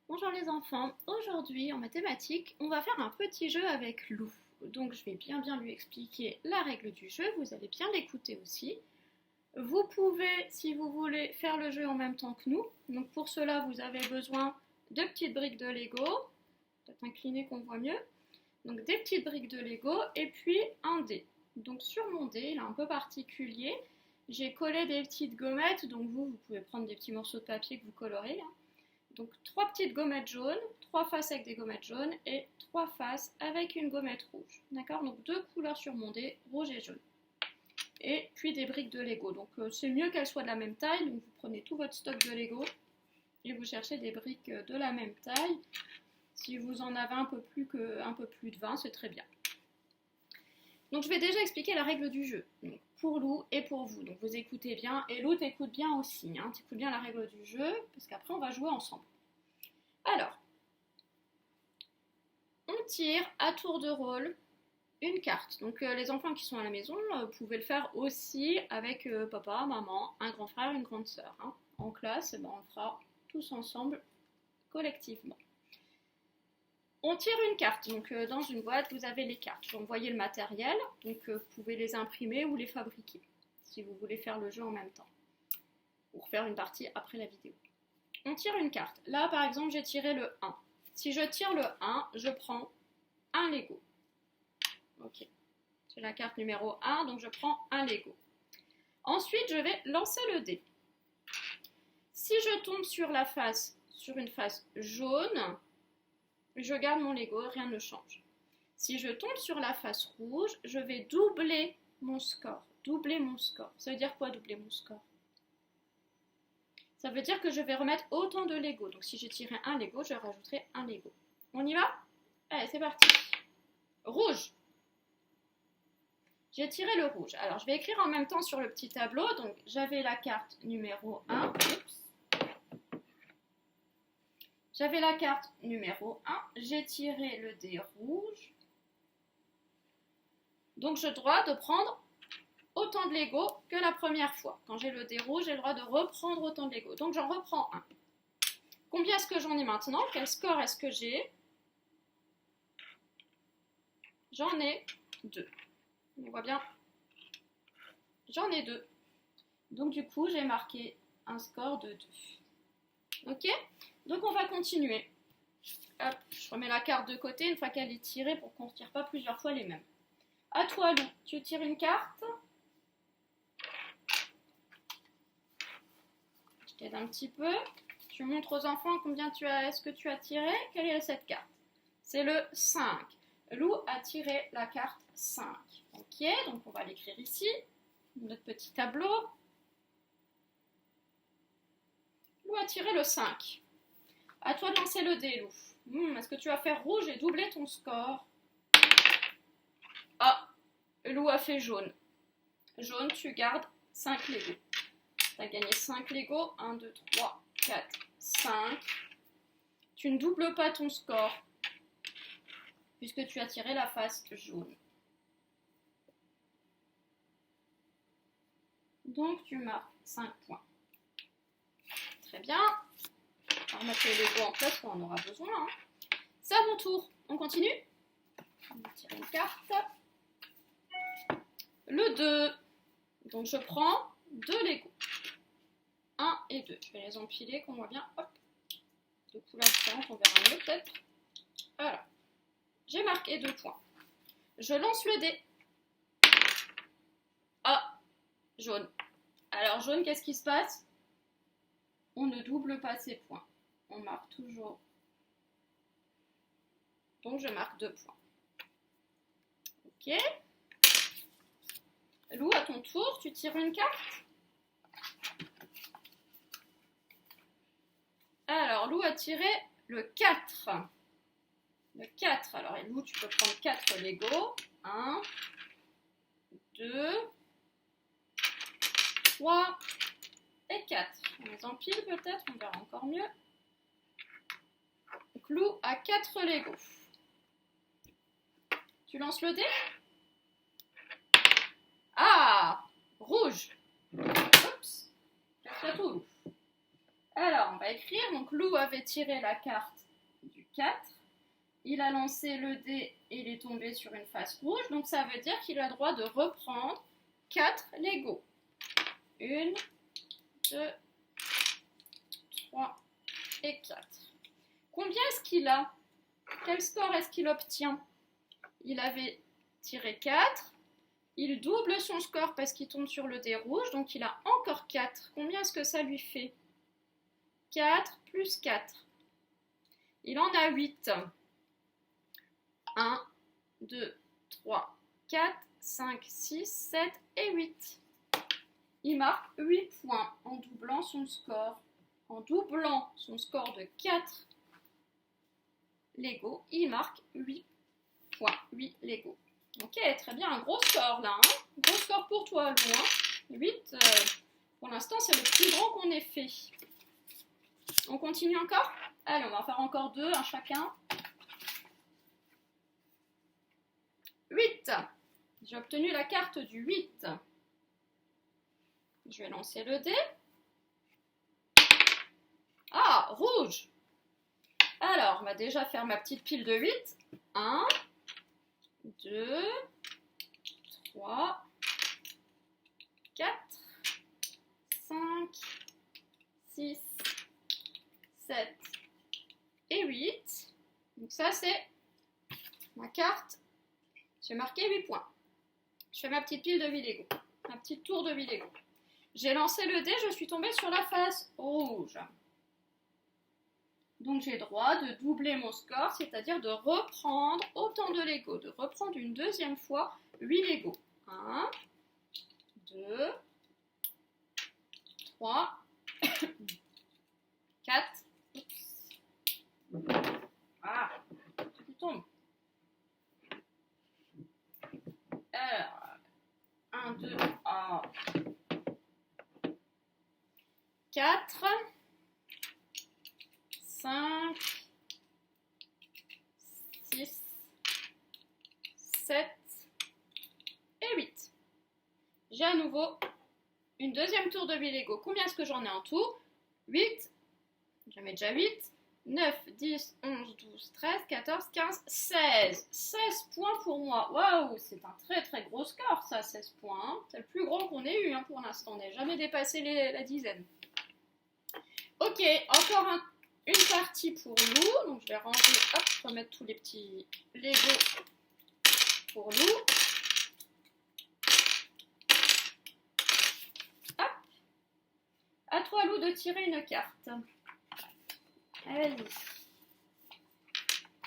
Bonjour les enfants, aujourd'hui en mathématiques, on va faire un petit jeu avec Lou. Donc je vais bien lui expliquer la règle du jeu, vous allez bien l'écouter aussi. Vous pouvez, si vous voulez, faire le jeu en même temps que nous. Donc pour cela, vous avez besoin de petites briques de Lego, peut-être incliner qu'on voit mieux. Donc des petites briques de Lego et puis un dé. Donc sur mon dé, il est un peu particulier, j'ai collé des petites gommettes, donc vous pouvez prendre des petits morceaux de papier que vous colorez. Donc 3 petites gommettes jaunes, 3 faces avec des gommettes jaunes et 3 faces avec une gommette rouge. D'accord? Donc 2 couleurs sur mon dé, rouge et jaune. Et puis des briques de Lego. Donc c'est mieux qu'elles soient de la même taille. Donc vous prenez tout votre stock de Lego et vous cherchez des briques de la même taille. Si vous en avez un peu plus de 20, c'est très bien. Donc je vais déjà expliquer la règle du jeu. Donc, pour Lou et pour vous. Donc vous écoutez bien. Et Lou t'écoute bien aussi. Hein. T'écoutes bien la règle du jeu. Parce qu'après on va jouer ensemble. Alors, on tire à tour de rôle une carte. Donc les enfants qui sont à la maison, vous pouvez le faire aussi avec papa, maman, un grand frère, une grande sœur. Hein. En classe, on le fera tous ensemble, collectivement. On tire une carte. Donc dans une boîte, vous avez les cartes. Vous voyez le matériel, donc vous pouvez les imprimer ou les fabriquer, si vous voulez faire le jeu en même temps, ou refaire une partie après la vidéo. On tire une carte. Là, par exemple, j'ai tiré le 1. Si je tire le 1, je prends un Lego. Ok. C'est la carte numéro 1, donc je prends un Lego. Ensuite, je vais lancer le dé. Si je tombe sur une face jaune, je garde mon Lego, rien ne change. Si je tombe sur la face rouge, je vais doubler mon score. Doubler mon score. Ça veut dire quoi, doubler mon score? Ça veut dire que je vais remettre autant de Lego. Donc si j'ai tiré un Lego, je rajouterai un Lego. On y va? Allez, c'est parti. Rouge. J'ai tiré le rouge. Alors, je vais écrire en même temps sur le petit tableau. Donc, j'avais la carte numéro 1. J'avais la carte numéro 1. J'ai tiré le dé rouge. Donc, j'ai le droit de prendre autant de Lego que la première fois. Quand j'ai le dé rouge, j'ai le droit de reprendre autant de Lego. Donc, j'en reprends un. Combien est-ce que j'en ai maintenant? Quel score est-ce que j'ai? J'en ai 2. On voit bien. J'en ai 2. Donc, du coup, j'ai marqué un score de 2. Ok? Donc, on va continuer. Hop, je remets la carte de côté une fois qu'elle est tirée pour qu'on ne tire pas plusieurs fois les mêmes. À toi, Lou, tu tires une carte. Je t'aide un petit peu. Tu montres aux enfants combien est-ce que tu as tiré. Quelle est cette carte? C'est le 5. Lou a tiré la carte 5. Ok, donc on va l'écrire ici, notre petit tableau. Lou a tiré le 5. À toi de lancer le dé, Lou. Est-ce que tu vas faire rouge et doubler ton score? Ah, Lou a fait jaune. Jaune, tu gardes 5 Lego. Tu as gagné 5 Lego. 1, 2, 3, 4, 5. Tu ne doubles pas ton score puisque tu as tiré la face jaune. Donc, tu marques 5 points. Très bien. On va remettre les Lego en place quand on en aura besoin. Hein. C'est à mon tour. On continue? On va tirer une carte. Le 2. Donc, je prends 2 Lego. 1 et 2. Je vais les empiler, qu'on voit bien. Hop. De couleurs différentes, on verra mieux peut-être. Voilà. J'ai marqué 2 points. Je lance le dé. Ah, jaune. Alors, jaune, qu'est-ce qui se passe? On ne double pas ses points. On marque toujours. Donc, je marque 2 points. Ok. Lou, à ton tour, tu tires une carte. Alors, Lou a tiré le 4. Le 4. Alors, Lou, tu peux prendre 4 Lego. 1, 2, 3 et 4. On les empile peut-être, on verra encore mieux. Donc, Lou a 4 Lego. Tu lances le dé? Ah! Rouge! Oups! Casse-toi tout, Lou. Alors, on va écrire. Donc, Lou avait tiré la carte du 4. Il a lancé le dé et il est tombé sur une face rouge. Donc, ça veut dire qu'il a le droit de reprendre 4 Lego. 1, 2, 3 et 4. Combien est-ce qu'il a? Quel score est-ce qu'il obtient? Il avait tiré 4. Il double son score parce qu'il tombe sur le dé rouge. Donc, il a encore 4. Combien est-ce que ça lui fait? 4 plus 4. Il en a 8. 1, 2, 3, 4, 5, 6, 7 et 8. Il marque 8 points en doublant son score. En doublant son score de 4 Lego, il marque 8 points, 8 Lego. Ok, très bien, un gros score là. Hein, gros score pour toi, Lou. Hein. 8, pour l'instant, c'est le plus grand qu'on ait fait. On continue encore? Allez, on va en faire encore 2, un chacun. 8. J'ai obtenu la carte du 8. Je vais lancer le dé. Ah, rouge. Alors, on va déjà faire ma petite pile de 8. 1, 2, 3, 4, 5, 6, 7 et 8. Donc ça, c'est ma carte. J'ai marqué 8 points. Je fais ma petite pile de 8 Lego. Ma petite tour de 8 Lego. J'ai lancé le dé, je suis tombée sur la face rouge. Donc j'ai le droit de doubler mon score, c'est-à-dire de reprendre autant de Lego, de reprendre une deuxième fois 8 Lego. 1, 2, 3, 4. Ah, il tombe. Alors, 1, 2, 4, 5, 6, 7 et 8. J'ai à nouveau une deuxième tour de 8 Lego. Combien est-ce que j'en ai en tout? 8. J'en mets déjà 8. 9, 10, 11, 12, 13, 14, 15, 16. 16 points pour moi. Waouh, c'est un très très gros score ça, 16 points. Hein. C'est le plus grand qu'on ait eu hein, pour l'instant. On n'a jamais dépassé la dizaine. Ok, encore une partie pour Lou. Donc je vais ranger, hop, remettre tous les petits Lego pour Lou. Hop. À toi Lou de tirer une carte. Allez.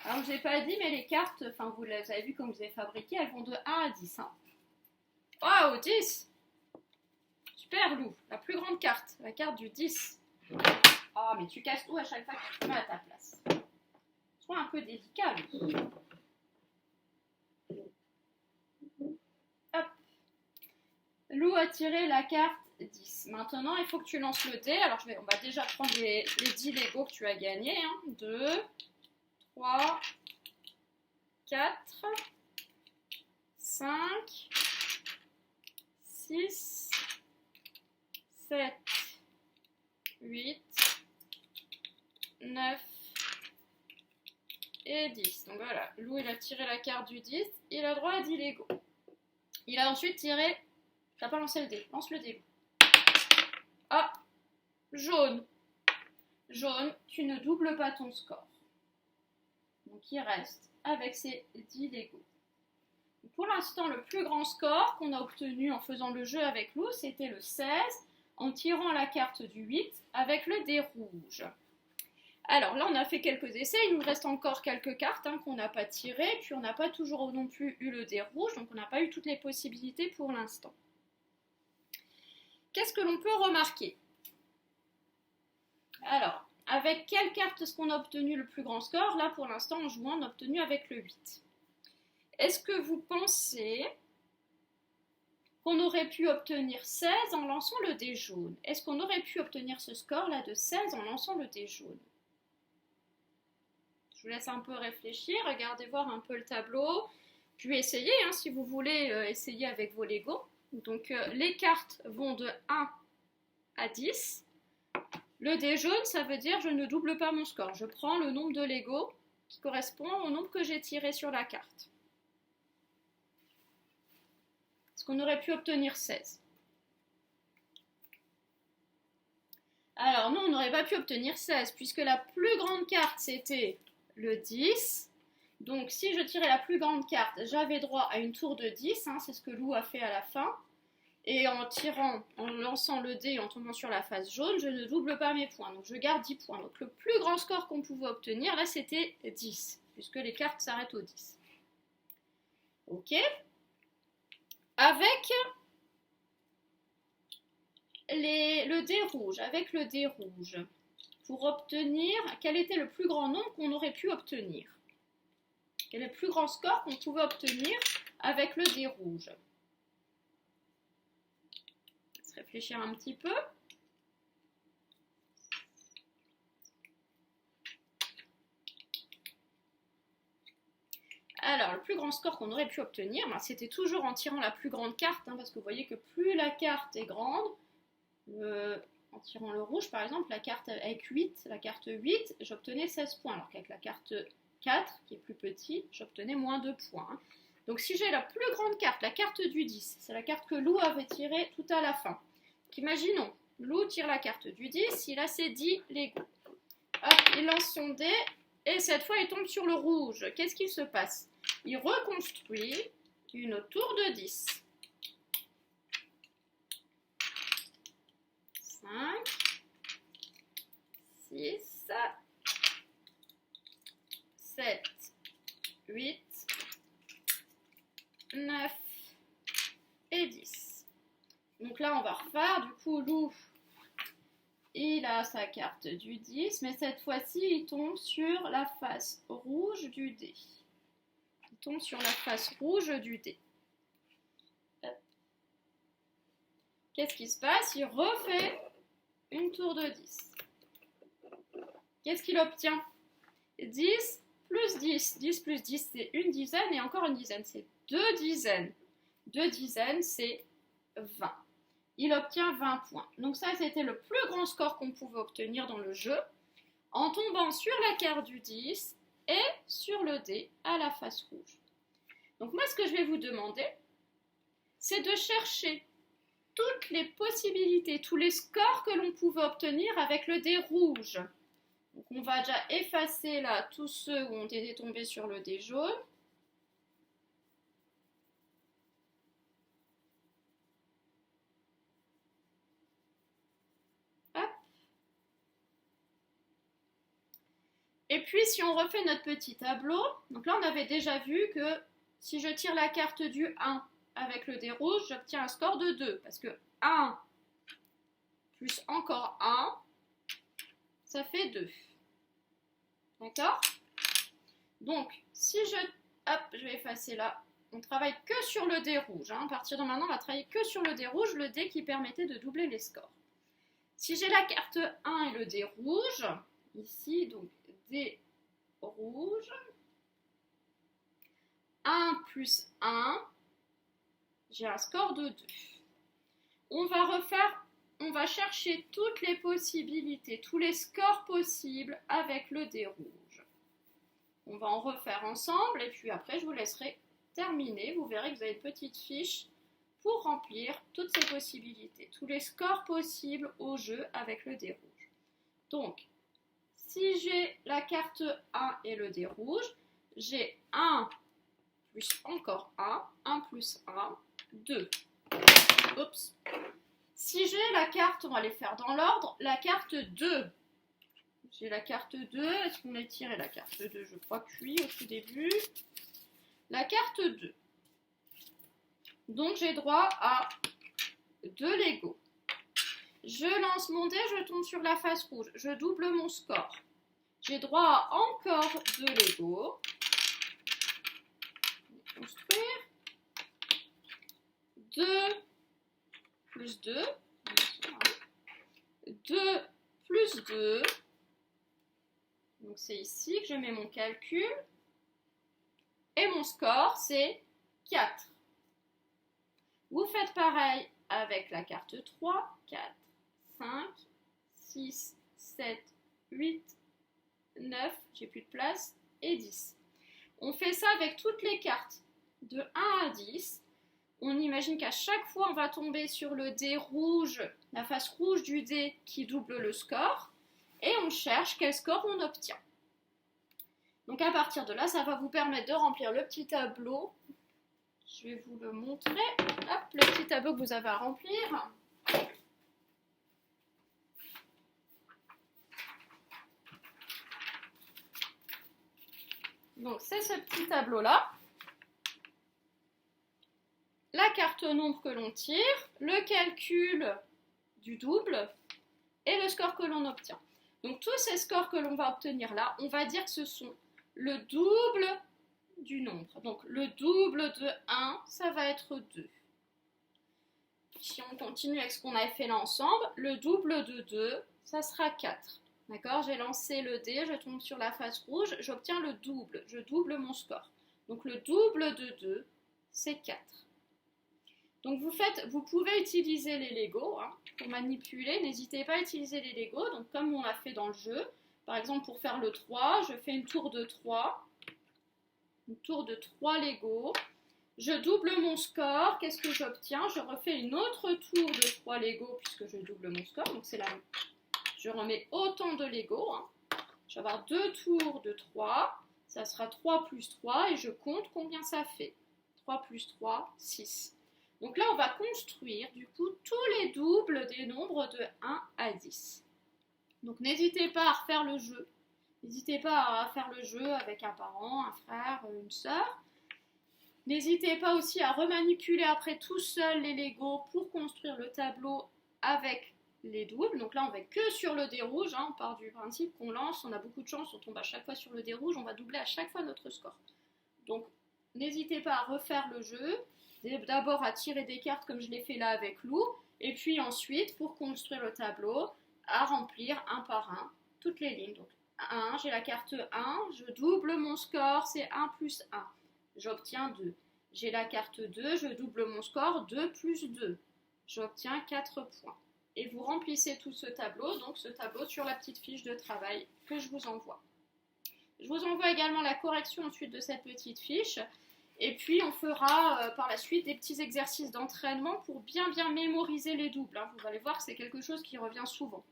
Alors, je n'ai pas dit, mais les cartes, enfin, vous les avez vu comme vous avez fabriqué, elles vont de 1 à 10. Hein. Waouh, 10! Super, Lou. La plus grande carte, la carte du 10. Oh, mais tu casses tout à chaque fois que tu te mets à ta place. Sois un peu délicat, Lou. Hop. Lou a tiré la carte 10. Maintenant, il faut que tu lances le dé. Alors, on va déjà prendre les 10 Lego que tu as gagnés. Hein. 2, 3, 4, 5, 6, 7, 8, 9 et 10. Donc voilà, Lou il a tiré la carte du 10. Il a droit à 10 Lego. Il a ensuite tiré... T'as pas lancé le dé. Lance le dé. Ah, jaune. Jaune, tu ne doubles pas ton score. Donc il reste avec ses 10 Lego. Pour l'instant, le plus grand score qu'on a obtenu en faisant le jeu avec Lou, c'était le 16, en tirant la carte du 8 avec le dé rouge. Alors là, on a fait quelques essais, il nous reste encore quelques cartes hein, qu'on n'a pas tirées, puis on n'a pas toujours non plus eu le dé rouge, donc on n'a pas eu toutes les possibilités pour l'instant. Qu'est-ce que l'on peut remarquer? Alors, avec quelle carte est-ce qu'on a obtenu le plus grand score? Là, pour l'instant, en jouant, on a obtenu avec le 8. Est-ce que vous pensez qu'on aurait pu obtenir 16 en lançant le dé jaune? Est-ce qu'on aurait pu obtenir ce score-là de 16 en lançant le dé jaune? Je vous laisse un peu réfléchir, regardez voir un peu le tableau, puis essayez hein, si vous voulez essayer avec vos Lego. Donc les cartes vont de 1 à 10. Le dé jaune, ça veut dire je ne double pas mon score. Je prends le nombre de Lego qui correspond au nombre que j'ai tiré sur la carte. Parce qu'on aurait pu obtenir 16. Alors non, on n'aurait pas pu obtenir 16 puisque la plus grande carte c'était le 10. Donc si je tirais la plus grande carte, j'avais droit à une tour de 10, hein, c'est ce que Lou a fait à la fin. Et en lançant le dé et en tombant sur la face jaune, je ne double pas mes points. Donc je garde 10 points. Donc le plus grand score qu'on pouvait obtenir, là, c'était 10. Puisque les cartes s'arrêtent au 10. Ok. Avec le dé rouge. Avec le dé rouge. Pour obtenir, quel était le plus grand nombre qu'on aurait pu obtenir? Quel est le plus grand score qu'on pouvait obtenir avec le dé rouge? Réfléchir un petit peu. Alors, le plus grand score qu'on aurait pu obtenir, ben, c'était toujours en tirant la plus grande carte, hein, parce que vous voyez que plus la carte est grande, en tirant le rouge par exemple, la carte avec 8, la carte 8, j'obtenais 16 points, alors qu'avec la carte 4, qui est plus petite, j'obtenais moins 2 points. Hein. Donc si j'ai la plus grande carte, la carte du 10, c'est la carte que Lou avait tirée tout à la fin. Donc imaginons, Lou tire la carte du 10, il a ses 10 Lego. Hop, il lance son dé, et cette fois il tombe sur le rouge. Qu'est-ce qu'il se passe? Il reconstruit une tour de 10. 5, 6, 7, 8, 9 et 10. Donc là, on va refaire. Du coup, Lou, il a sa carte du 10, mais cette fois-ci, il tombe sur la face rouge du dé. Il tombe sur la face rouge du dé. Qu'est-ce qui se passe? Il refait une tour de 10. Qu'est-ce qu'il obtient? 10 plus 10. 10 plus 10, c'est une dizaine, et encore une dizaine, c'est 2 dizaines. 2 dizaines, c'est 20. Il obtient 20 points. Donc ça, c'était le plus grand score qu'on pouvait obtenir dans le jeu, en tombant sur la carte du 10 et sur le dé à la face rouge. Donc moi, ce que je vais vous demander, c'est de chercher toutes les possibilités, tous les scores que l'on pouvait obtenir avec le dé rouge. Donc on va déjà effacer là tous ceux où ont été tombés sur le dé jaune. Hop. Et puis si on refait notre petit tableau, donc là on avait déjà vu que si je tire la carte du 1 avec le dé rouge, j'obtiens un score de 2. Parce que 1 plus encore 1, ça fait 2. D'accord? Donc, si je... Hop, je vais effacer là. On travaille que sur le dé rouge. Hein. À partir de maintenant, on va travailler que sur le dé rouge, le dé qui permettait de doubler les scores. Si j'ai la carte 1 et le dé rouge, ici, donc dé rouge, 1 plus 1, j'ai un score de 2. On va chercher toutes les possibilités, tous les scores possibles avec le dé rouge. On va en refaire ensemble et puis après je vous laisserai terminer. Vous verrez que vous avez une petite fiche pour remplir toutes ces possibilités, tous les scores possibles au jeu avec le dé rouge. Donc, si j'ai la carte 1 et le dé rouge, j'ai 1 plus encore 1, 1 plus 1, 2. Oups. Si j'ai la carte, on va les faire dans l'ordre, la carte 2. J'ai la carte 2, est-ce qu'on a tiré la carte 2? Je crois que oui, au tout début. La carte 2. Donc j'ai droit à 2 Lego. Je lance mon dé, je tombe sur la face rouge. Je double mon score. J'ai droit à encore 2 Lego. Construire. 2 plus 2. 2 plus 2. Donc c'est ici que je mets mon calcul. Et mon score, c'est 4. Vous faites pareil avec la carte 3, 4, 5, 6, 7, 8, 9, j'ai plus de place, et 10. On fait ça avec toutes les cartes de 1 à 10. On imagine qu'à chaque fois, on va tomber sur le dé rouge, la face rouge du dé qui double le score, et on cherche quel score on obtient. Donc à partir de là, ça va vous permettre de remplir le petit tableau. Je vais vous le montrer. Hop, le petit tableau que vous avez à remplir. Donc c'est ce petit tableau-là. La carte nombre que l'on tire, le calcul du double et le score que l'on obtient. Donc tous ces scores que l'on va obtenir là, on va dire que ce sont le double du nombre. Donc le double de 1, ça va être 2. Si on continue avec ce qu'on a fait là ensemble, le double de 2, ça sera 4. D'accord? J'ai lancé le dé, je tombe sur la face rouge, j'obtiens le double, je double mon score. Donc le double de 2, c'est 4. Donc vous pouvez utiliser les Lego pour manipuler, n'hésitez pas à utiliser les Lego, donc comme on l'a fait dans le jeu. Par exemple pour faire le 3, je fais une tour de 3 Lego. Je double mon score, qu'est-ce que j'obtiens? Je refais une autre tour de 3 Lego puisque je double mon score, donc c'est là. Je remets autant de Lego. Je vais avoir 2 tours de 3, ça sera 3 plus 3 et je compte combien ça fait. 3 plus 3, 6. Donc là, on va construire du coup tous les doubles des nombres de 1 à 10. Donc n'hésitez pas à refaire le jeu. N'hésitez pas à faire le jeu avec un parent, un frère, une sœur. N'hésitez pas aussi à remanipuler après tout seul les Lego pour construire le tableau avec les doubles. Donc là, on va que sur le dé rouge. On part du principe qu'on lance, on a beaucoup de chance, on tombe à chaque fois sur le dé rouge, on va doubler à chaque fois notre score. Donc n'hésitez pas à refaire le jeu. D'abord à tirer des cartes comme je l'ai fait là avec Lou, et puis ensuite pour construire le tableau, à remplir un par un toutes les lignes. Donc 1, j'ai la carte 1, je double mon score, c'est 1 plus 1, j'obtiens 2. J'ai la carte 2, je double mon score, 2 plus 2, j'obtiens 4 points. Et vous remplissez tout ce tableau, donc ce tableau sur la petite fiche de travail que je vous envoie. Je vous envoie également la correction ensuite de cette petite fiche. Et puis on fera par la suite des petits exercices d'entraînement pour bien mémoriser les doubles. Vous allez voir que c'est quelque chose qui revient souvent.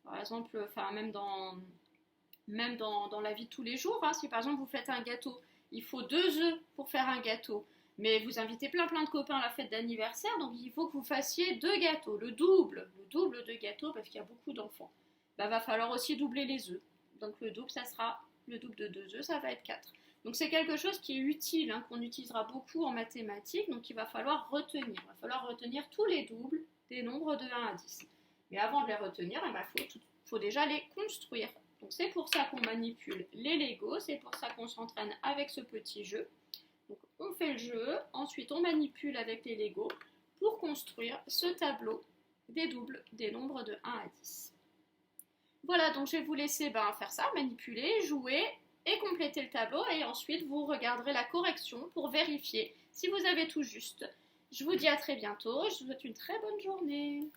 Par exemple, même dans la vie de tous les jours, si par exemple vous faites un gâteau, il faut 2 œufs pour faire un gâteau. Mais vous invitez plein de copains à la fête d'anniversaire, donc il faut que vous fassiez 2 gâteaux, le double de gâteaux parce qu'il y a beaucoup d'enfants. Va falloir aussi doubler les œufs. Donc le double, ça sera le double de 2 œufs, ça va être 4. Donc c'est quelque chose qui est utile, qu'on utilisera beaucoup en mathématiques, donc il va falloir retenir. Il va falloir retenir tous les doubles des nombres de 1 à 10. Mais avant de les retenir, il faut déjà les construire. Donc c'est pour ça qu'on manipule les Lego, c'est pour ça qu'on s'entraîne avec ce petit jeu. Donc on fait le jeu, ensuite on manipule avec les Lego pour construire ce tableau des doubles des nombres de 1 à 10. Voilà, donc je vais vous laisser faire ça, manipuler, jouer et compléter le tableau, et ensuite vous regarderez la correction pour vérifier si vous avez tout juste. Je vous dis à très bientôt, je vous souhaite une très bonne journée.